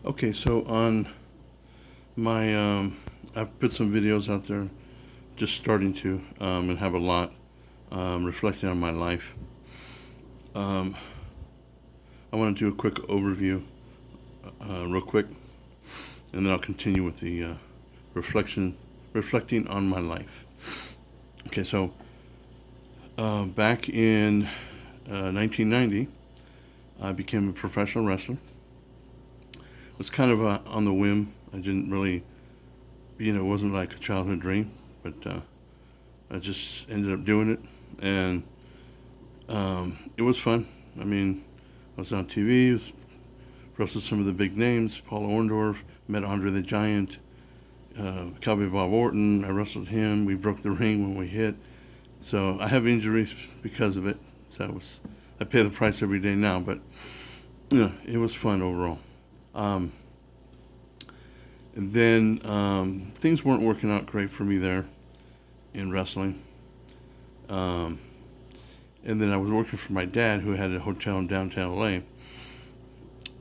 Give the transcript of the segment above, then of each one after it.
Okay, so on my, I've put some videos out there, just starting to, and have a lot, reflecting on my life. Um, I want to do a quick overview, real quick, and then I'll continue with the reflecting on my life. Okay, so back in 1990, I became a professional wrestler. It was kind of on the whim. I didn't really, it wasn't like a childhood dream, but I just ended up doing it, and it was fun. I mean, I was on TV, wrestled some of the big names, Paul Orndorff, met Andre the Giant, Cowboy Bob Orton. I wrestled him. We broke the ring when we hit. So I have injuries because of it. So I pay the price every day now, but it was fun overall. Um, and then things weren't working out great for me there in wrestling. Um, and then I was working for my dad, who had a hotel in downtown LA.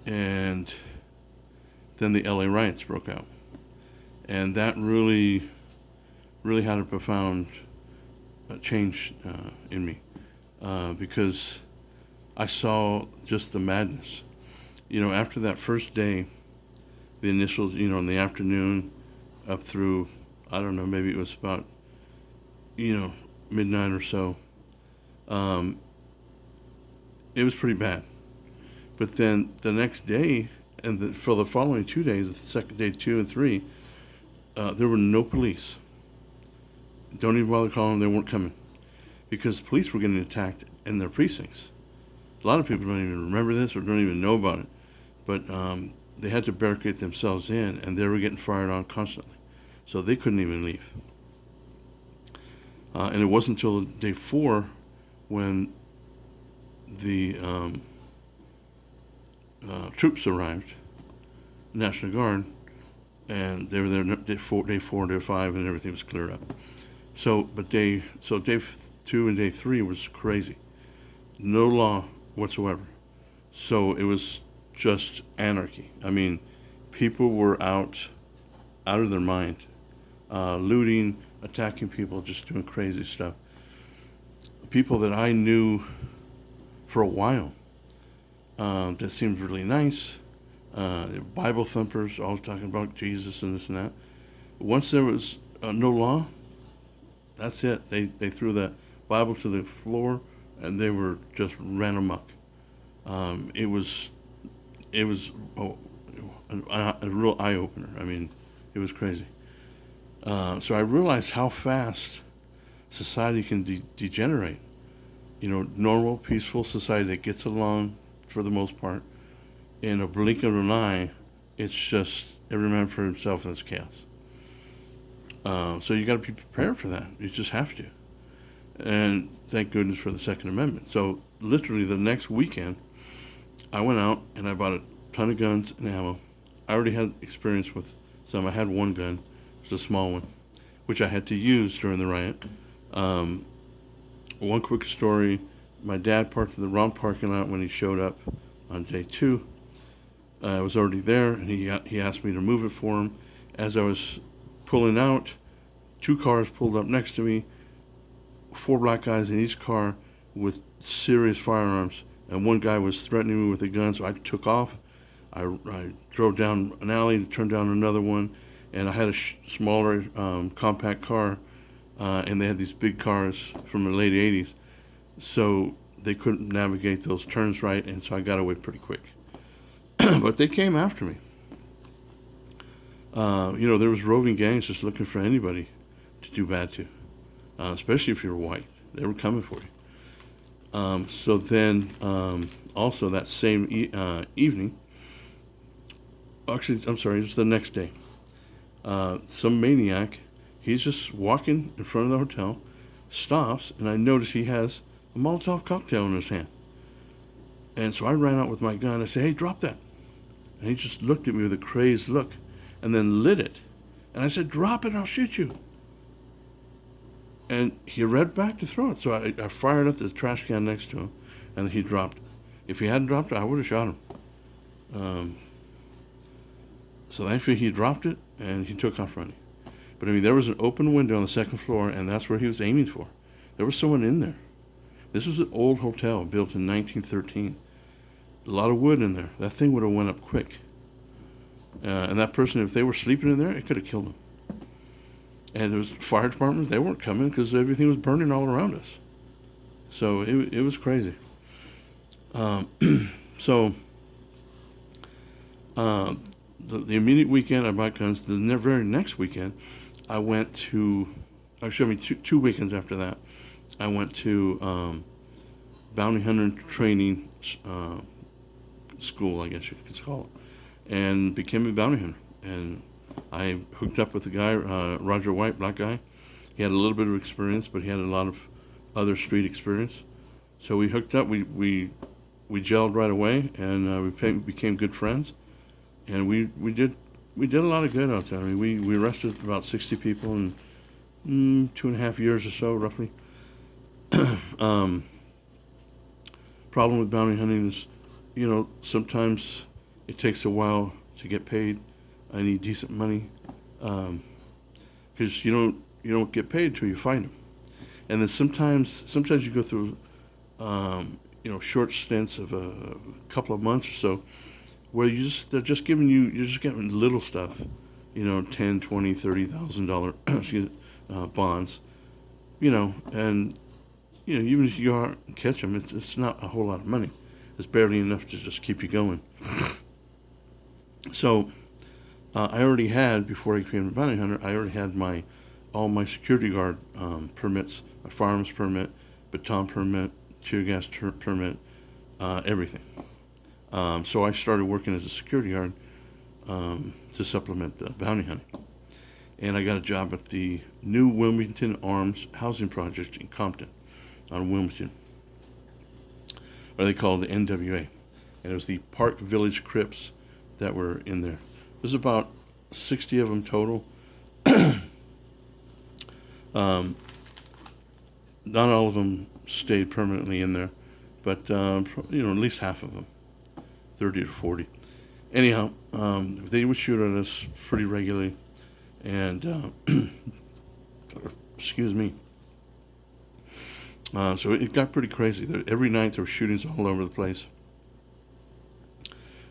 And then the LA riots broke out, and that really, really had a profound change in me because I saw just the madness. After that first day, the initial, in the afternoon, up through, I don't know, maybe it was about, midnight or so. Um, it was pretty bad. But then the next day, and for the following 2 days, the second day, 2 and 3, there were no police. Don't even bother calling them; they weren't coming because police were getting attacked in their precincts. A lot of people don't even remember this or don't even know about it, but they had to barricade themselves in, and they were getting fired on constantly, so they couldn't even leave. And it wasn't until day 4 when the troops arrived, National Guard, and they were there day four, day 5, and everything was cleared up. But day 2 and day 3 was crazy. No law whatsoever. So it was just anarchy. I mean, people were out of their mind, looting, attacking people, just doing crazy stuff. People that I knew for a while, that seemed really nice. Bible thumpers, all talking about Jesus and this and that. Once there was no law, that's it. They threw that Bible to the floor, and they were just ran amok. It was a real eye opener. I mean, it was crazy. So I realized how fast society can degenerate. Normal, peaceful society that gets along for the most part. In a blink of an eye, it's just every man for himself and it's chaos. So you got to be prepared for that. You just have to. And thank goodness for the Second Amendment. So literally the next weekend, I went out and I bought a ton of guns and ammo. I already had experience with some. I had one gun. It was a small one, which I had to use during the riot. One quick story. My dad parked in the wrong parking lot when he showed up on day 2. I was already there, and he asked me to move it for him. As I was pulling out, 2 cars pulled up next to me, 4 black guys in each car with serious firearms, and one guy was threatening me with a gun, so I took off. I drove down an alley, turned down another one, and I had a smaller compact car, and they had these big cars from the late 80s, so they couldn't navigate those turns right, and so I got away pretty quick. But they came after me. There was roving gangs just looking for anybody to do bad to, especially if you were white. They were coming for you. So then, also that same evening, actually, I'm sorry, it was the next day. Some maniac, he's just walking in front of the hotel, stops, and I notice he has a Molotov cocktail in his hand. And so I ran out with my gun. I said, "Hey, drop that." And he just looked at me with a crazed look and then lit it. And I said, "Drop it, I'll shoot you." And he read back to throw it. So I fired at the trash can next to him, and he dropped it. If he hadn't dropped it, I would have shot him. So thankfully he dropped it and he took off running. But I mean, there was an open window on the second floor, and that's where he was aiming for. There was someone in there. This was an old hotel built in 1913. A lot of wood in there. That thing would have went up quick. And that person, if they were sleeping in there, it could have killed them. And there was fire department. They weren't coming because everything was burning all around us. So it was crazy. So the immediate weekend I bought guns. The very next weekend, I went to, actually, two weekends after that, I went to bounty hunter training school, I guess you could call it, and became a bounty hunter. And I hooked up with a guy, Roger White, black guy. He had a little bit of experience, but he had a lot of other street experience. So we hooked up. We gelled right away, and we became good friends. And we did a lot of good out there. I mean, we arrested about 60 people in 2.5 years or so, roughly. Problem with bounty hunting is, sometimes it takes a while to get paid. I need decent money, because you don't get paid till you find them. And then sometimes you go through short stints of a couple of months or so where they're just giving you're just getting little stuff, $10, $20, $30,000 bonds, and even if you aren't catch them, it's not a whole lot of money. It's barely enough to just keep you going. So I already had, before I became a bounty hunter, I already had all my security guard permits, my firearms permit, baton permit, tear gas permit, everything. So I started working as a security guard to supplement the bounty hunting. And I got a job at the new Wilmington Arms housing project in Compton on Wilmington, or they called the NWA. And it was the Park Village Crips that were in there. There's about 60 of them total. Not all of them stayed permanently in there, but at least half of them, 30 to 40. Anyhow, they would shoot at us pretty regularly, and excuse me. So it got pretty crazy. Every night there were shootings all over the place.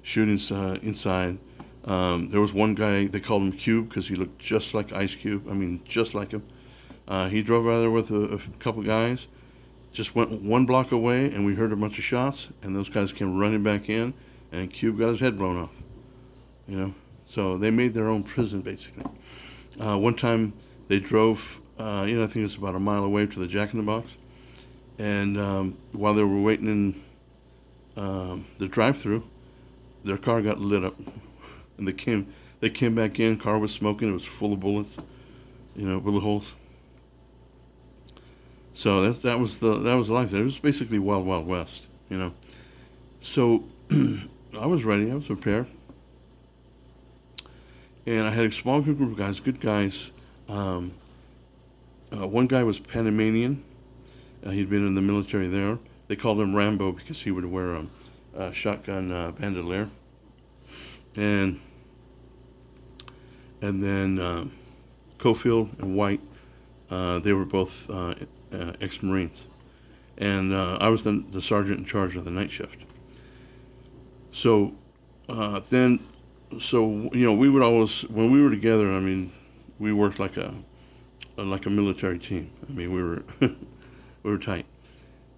Shootings inside. There was one guy, they called him Cube because he looked just like Ice Cube. I mean, just like him. He drove out there with a couple guys, just went one block away, and we heard a bunch of shots, and those guys came running back in, and Cube got his head blown off. So they made their own prison, basically. One time they drove, I think it was about a mile away to the Jack in the Box, and while they were waiting in the drive-thru, their car got lit up, and they came back in. Car was smoking. It was full of bullets, bullet holes. So that was the life. It was basically Wild Wild West, So I was ready. I was prepared, and I had a small group of guys, good guys. One guy was Panamanian. He'd been in the military there. They called him Rambo because he would wear a shotgun bandolier. And then Cofield and White, they were both ex-Marines. And I was the sergeant in charge of the night shift. So we would always, when we were together, I mean, we worked like a military team. I mean, we were tight.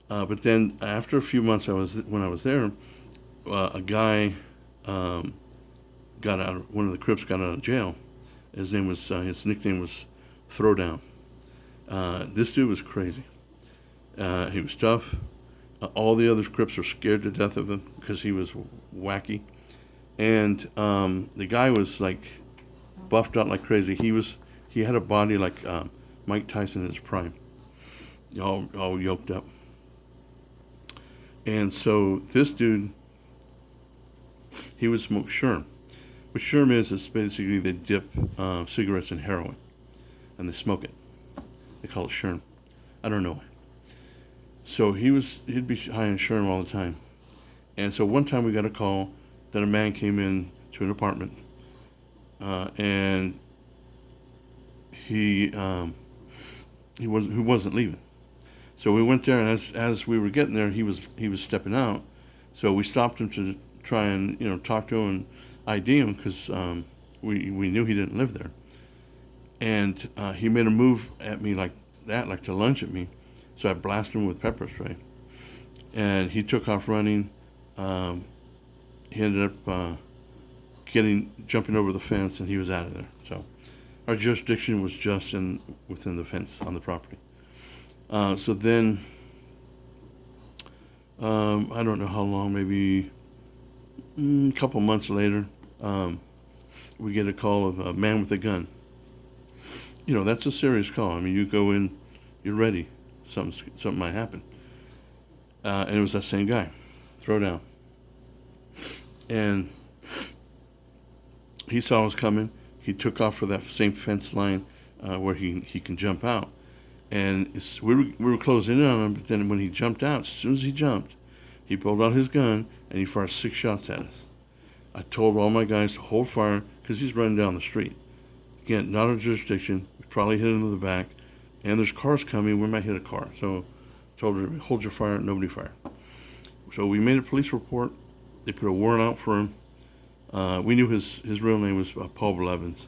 But then after a few months, when I was there, a guy one of the Crips got out of jail. His nickname was Throwdown. This dude was crazy. He was tough. All the other Crips were scared to death of him because he was wacky. And the guy was like buffed out like crazy. He had a body like Mike Tyson in his prime, all yoked up. And so this dude, he would smoke Sherm. What Sherm is basically they dip cigarettes in heroin, and they smoke it. They call it Sherm. I don't know why. So he'd be high on Sherm all the time. And so one time we got a call that a man came in to an apartment, and he he wasn't leaving. So we went there, and as we were getting there, he was stepping out. So we stopped him to try and talk to him and ID him because we knew he didn't live there. And he made a move at me like that, like to lunge at me. So I blasted him with pepper spray, and he took off running. Um, he ended up jumping over the fence, and he was out of there. So our jurisdiction was just within the fence on the property. So then, I don't know how long, maybe a couple months later, we get a call of a man with a gun. That's a serious call. I mean, you go in, you're ready. Something might happen. And it was that same guy, throw down. And he saw us coming. He took off for that same fence line where he can jump out. And we were closing in on him, but then when he jumped out, as soon as he jumped, he pulled out his gun and he fired 6 shots at us. I told all my guys to hold fire because he's running down the street. Again, not our jurisdiction. We probably hit him in the back, and there's cars coming. We might hit a car. So I told her, hold your fire. Nobody fired. So we made a police report. They put a warrant out for him. We knew his real name was Paul Blevins.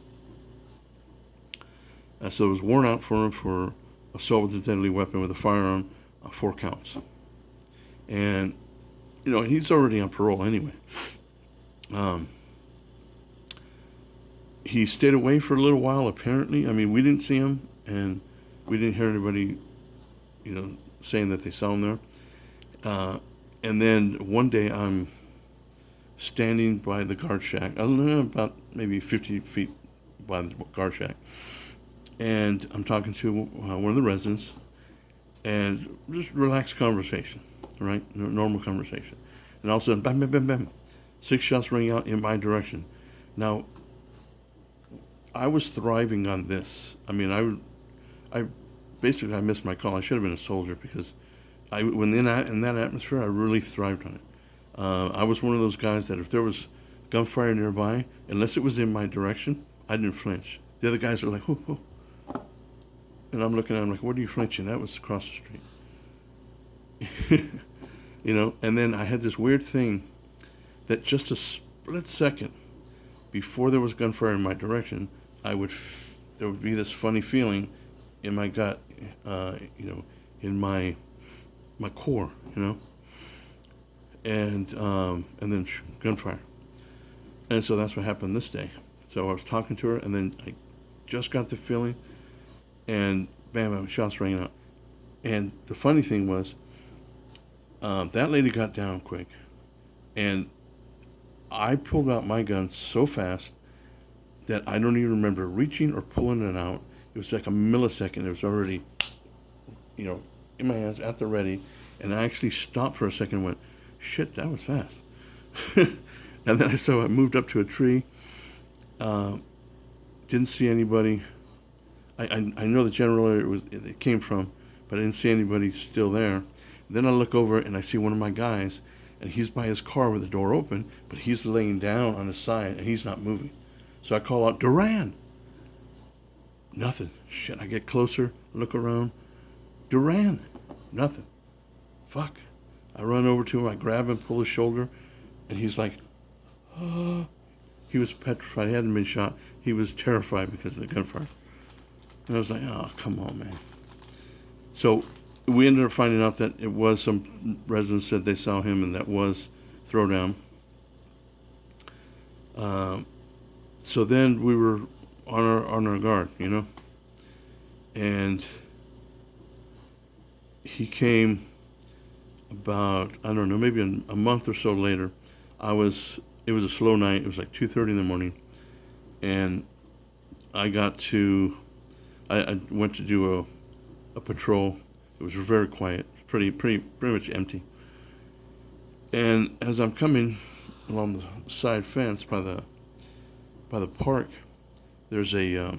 So it was warrant out for him for assault with a deadly weapon with a firearm, 4 counts. And, he's already on parole anyway. He stayed away for a little while, apparently. I mean, we didn't see him, and we didn't hear anybody, saying that they saw him there. And then one day I'm standing by the guard shack, I don't know, about maybe 50 feet by the guard shack. And I'm talking to one of the residents, and just relaxed conversation, right? Normal conversation. And all of a sudden, bam, bam, bam, bam, 6 shots ring out in my direction. Now, I was thriving on this. I mean, I basically missed my call. I should have been a soldier because when in that atmosphere, I really thrived on it. I was one of those guys that if there was gunfire nearby, unless it was in my direction, I didn't flinch. The other guys are like, whoo, whoo. And I'm looking at them like, what are you flinching? That was across the street. And then I had this weird thing that just a split second before there was gunfire in my direction, there would be this funny feeling in my gut, in my core, and then gunfire. And so that's what happened this day. So I was talking to her, and then I just got the feeling, and bam, shots rang out. And the funny thing was, that lady got down quick, and I pulled out my gun so fast that I don't even remember reaching or pulling it out. It was like a millisecond. It was already, in my hands at the ready, and I actually stopped for a second and went, shit, that was fast. And then I moved up to a tree, didn't see anybody. I know the general area it came from, but I didn't see anybody still there. And then I look over and I see one of my guys, and he's by his car with the door open, but he's laying down on his side and he's not moving. So I call out, Duran! Nothing. Shit, I get closer, look around. Duran! Nothing. Fuck. I run over to him, I grab him, pull his shoulder, and he's like, oh. He was petrified. He hadn't been shot. He was terrified because of the gunfire. And I was like, oh, come on, man. So we ended up finding out that it was some residents said they saw him, and that was Throwdown. So then we were on our guard, and he came about, I don't know, maybe a month or so later. It was a slow night. It was like 2:30 in the morning, and I went to do a patrol. It was very quiet, pretty much empty. And as I'm coming along the side fence by the park, there's a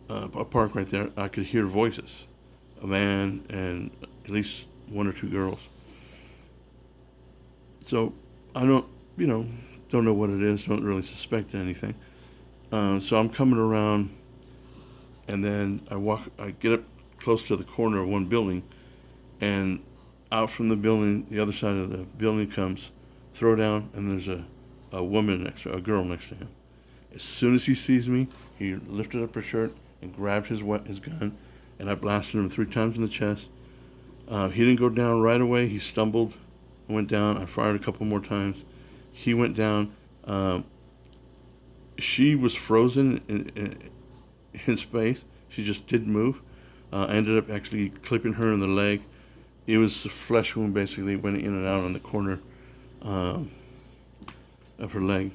park right there. I could hear voices, a man and at least 1 or 2 girls. So I don't, Don't know what it is. Don't really suspect anything. So I'm coming around, and then I get up close to the corner of one building, and out from the building, the other side of the building comes Throwdown, and there's a girl next to him. As soon as he sees me, he lifted up her shirt and grabbed his gun, and I blasted him 3 times in the chest. He didn't go down right away. He stumbled and went down. I fired a couple more times. He went down. She was frozen in space. She just didn't move. I ended up actually clipping her in the leg. It was a flesh wound, basically, went in and out on the corner of her leg.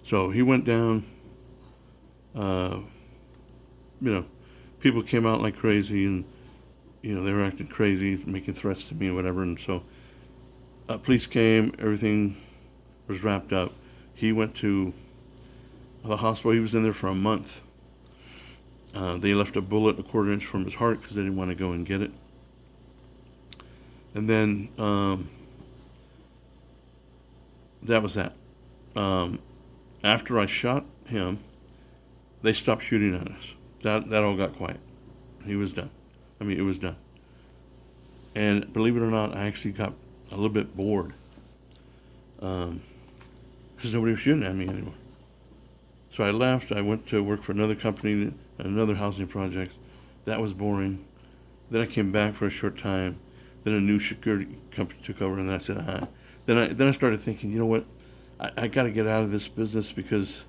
So he went down. People came out like crazy, and they were acting crazy, making threats to me and whatever. And so police came. Everything was wrapped up. He went to the hospital. He was in there for a month. They left a bullet a quarter inch from his heart because they didn't want to go and get it. And then that was that. After I shot him, they stopped shooting at us. That all got quiet. He was done. It was done. And believe it or not, I actually got a little bit bored because nobody was shooting at me anymore. So I left. I went to work for another company, another housing project. That was boring. Then I came back for a short time. Then a new security company took over, and I said, Then I started thinking, you know what? I got to get out of this business because,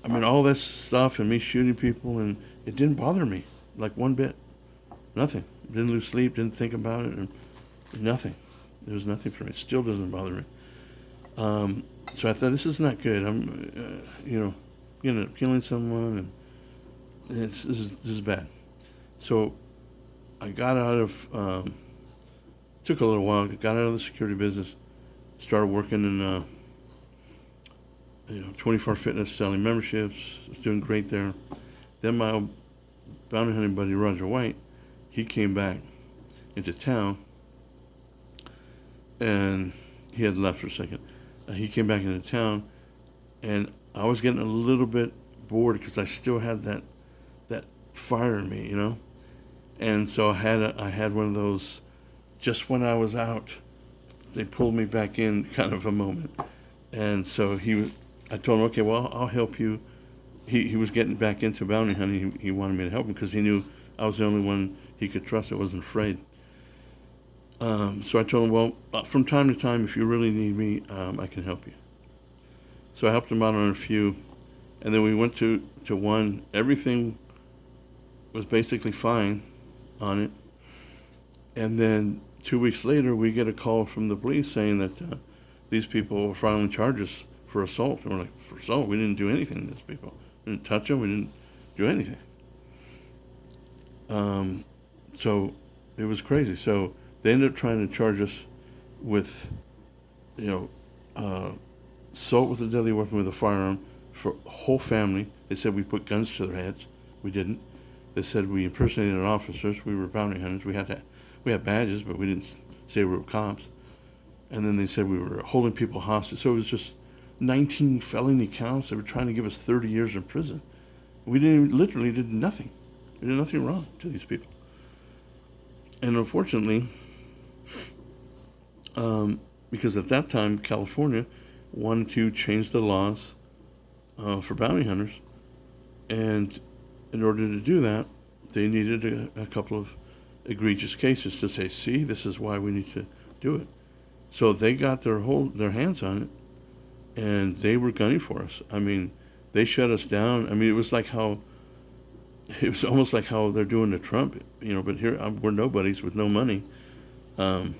all this stuff and me shooting people, and it didn't bother me, like one bit. Nothing. Didn't lose sleep, didn't think about it, and nothing. There was nothing for me. It still doesn't bother me. So I thought, this is not good. I'm, end up killing someone, and this is bad. So I got out of, took a little while, got out of the security business, started working in, 24 Fitness, selling memberships. I was doing great there. Then my old bounty hunting buddy, Roger White, he came back into town, and he had left for a second. He came back into town, and I was getting a little bit bored because I still had that fire in me, And so I had one of those, just when I was out, they pulled me back in kind of a moment. And so I told him, okay, well, I'll help you. He was getting back into bounty hunting. He wanted me to help him because he knew I was the only one he could trust that wasn't afraid. So I told him, well, from time to time, if you really need me, I can help you. So I helped him out on a few. And then we went to one. Everything was basically fine on it. And then 2 weeks later, we get a call from the police saying that these people were filing charges for assault. And we're like, for assault? We didn't do anything to these people. We didn't touch them. We didn't do anything. So it was crazy. So they ended up trying to charge us with, assault with a deadly weapon with a firearm for a whole family. They said we put guns to their heads. We didn't. They said we impersonated officers. We were bounty hunters. We had badges, but we didn't say we were cops. And then they said we were holding people hostage. So it was just 19 felony counts. They were trying to give us 30 years in prison. We literally did nothing. We did nothing wrong to these people. And unfortunately, because at that time, California wanted to change the laws for bounty hunters. And in order to do that, they needed a couple of egregious cases to say, see, this is why we need to do it. So they got their hands on it, and they were gunning for us. They shut us down. It was almost like how they're doing to Trump, but here we're nobodies with no money. My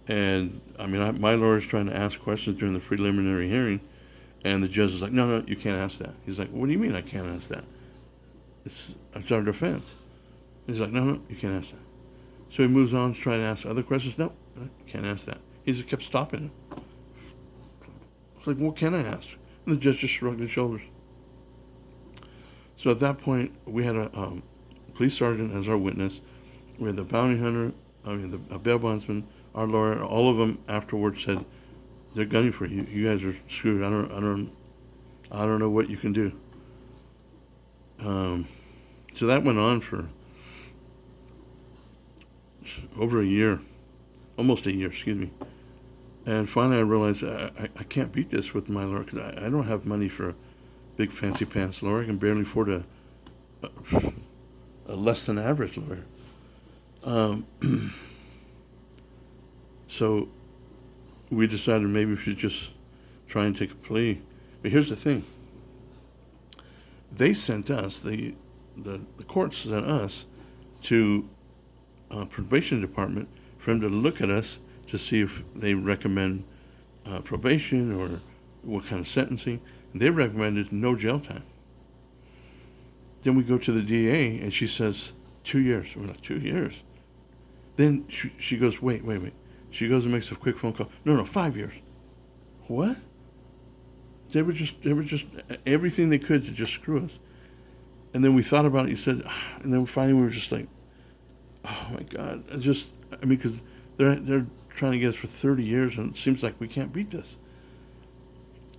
lawyer's trying to ask questions during the preliminary hearing, and the judge is like, no, you can't ask that. He's like, what do you mean I can't ask that? It's our defense. He's like, no, you can't ask that. So he moves on to try to ask other questions. No, you can't ask that. He just kept stopping him. It's like, what can I ask? And the judge just shrugged his shoulders. So at that point, we had a police sergeant as our witness. We had the bounty hunter, a bail bondsman, our lawyer. All of them afterwards said, they're gunning for you. You guys are screwed. I don't know what you can do. So that went on for over a year, almost a year, excuse me. And finally, I realized I can't beat this with my lawyer because I don't have money for a big fancy pants lawyer. I can barely afford a less than average lawyer. Um, so we decided maybe we should just try and take a plea. But here's the thing: they sent us the court sent us to probation department for him to look at us to see if they recommend probation or what kind of sentencing. And they recommended no jail time. Then we go to the DA and she says 2 years. We're like, 2 years. Then she goes, wait. She goes and makes a quick phone call. No, 5 years. What? They were just everything they could to just screw us. And then we thought about it. You said, and then finally we were just like, oh my God! Because they're trying to get us for 30 years, and it seems like we can't beat this.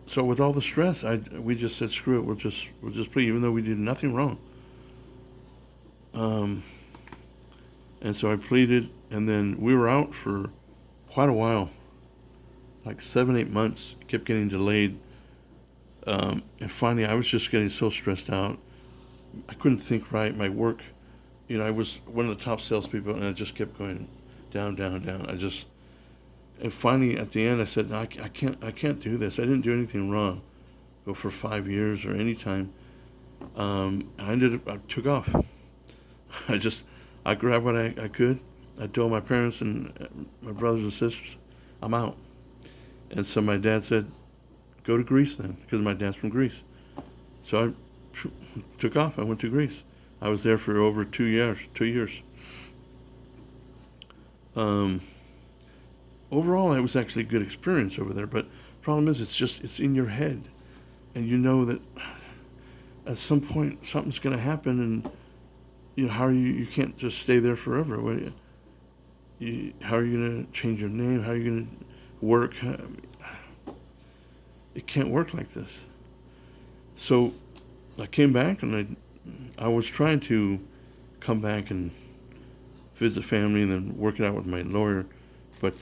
So with all the stress, we just said, screw it. We'll just plead, even though we did nothing wrong. And so I pleaded, and then we were out for quite a while, like 7-8 months. It kept getting delayed, and finally I was just getting so stressed out. I couldn't think right. My work, I was one of the top salespeople, and I just kept going down. And finally, at the end, I said, no, I can't do this. I didn't do anything wrong. Go for 5 years or any time. I took off. I grabbed what I could. I told my parents and my brothers and sisters, I'm out. And so my dad said, go to Greece then, because my dad's from Greece. So I took off. I went to Greece. I was there for over 2 years. Overall, it was actually a good experience over there. But problem is, it's in your head, and you know that at some point something's going to happen, and how are you can't just stay there forever. How are you going to change your name? How are you going to work? It can't work like this. So I came back, and I was trying to come back and visit family and then work it out with my lawyer, but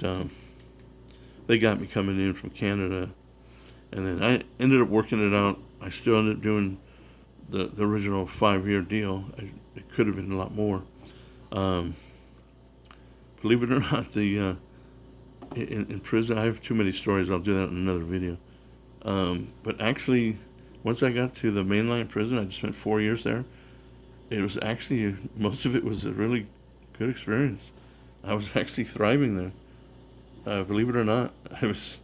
they got me coming in from Canada, and then I ended up working it out. I still ended up doing the original 5-year deal. It could have been a lot more. Believe it or not, in prison, I have too many stories. I'll do that in another video. But actually, once I got to the mainline prison, I just spent 4 years there. It was actually, most of it was a really good experience. I was actually thriving there. Believe it or not, I was,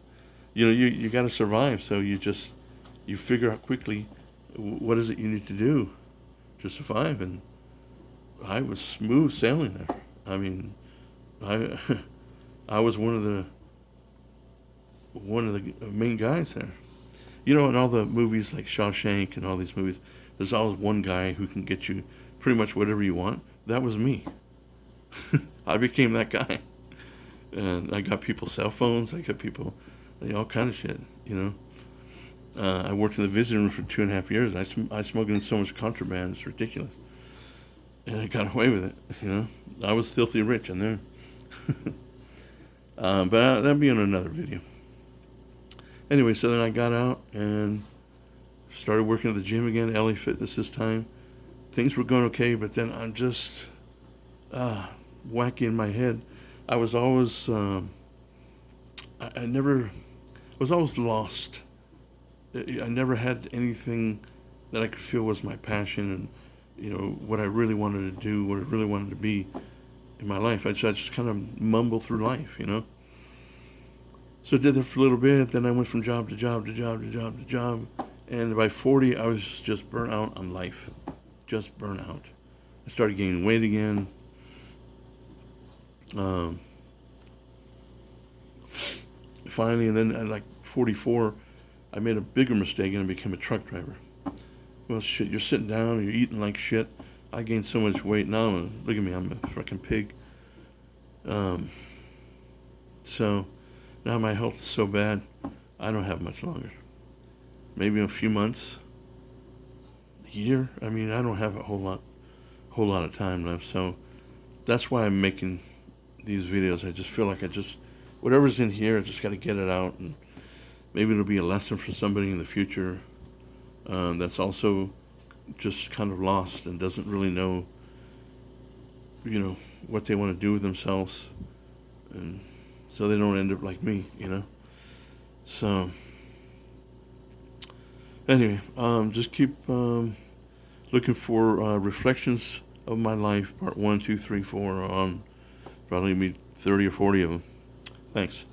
you got to survive. So you figure out quickly what is it you need to do to survive. And I was smooth sailing there. I mean, I was one of the main guys there. In all the movies like Shawshank and all these movies, there's always one guy who can get you pretty much whatever you want. That was me. I became that guy. And I got people cell phones. I got people, all kind of shit, I worked in the visiting room for 2.5 years. I smuggled in so much contraband. It's ridiculous. And I got away with it, I was filthy rich in there. But that'll be in another video. Anyway, so then I got out and started working at the gym again, LA Fitness this time. Things were going okay, but then I'm just wacky in my head. I was always, I was always lost. I never had anything that I could feel was my passion and, what I really wanted to do, what I really wanted to be in my life. I just kind of mumble through life, So I did that for a little bit, then I went from job to job to job to job to job. And by 40, I was just burnt out on life. Just burnt out. I started gaining weight again. Finally, and then at like 44, I made a bigger mistake and I became a truck driver. Well, shit, you're sitting down, you're eating like shit. I gained so much weight. Now, look at me, I'm a fucking pig. So Now my health is so bad, I don't have much longer. Maybe a few months, a year. I mean, I don't have a whole lot of time left. So that's why I'm making these videos. I just feel like whatever's in here, I just got to get it out, and maybe it'll be a lesson for somebody in the future that's also just kind of lost and doesn't really know, what they want to do with themselves, and so they don't end up like me. So anyway, just keep looking for reflections of my life, part 1, 2, 3, 4, on probably be 30 or 40 of them. Thanks.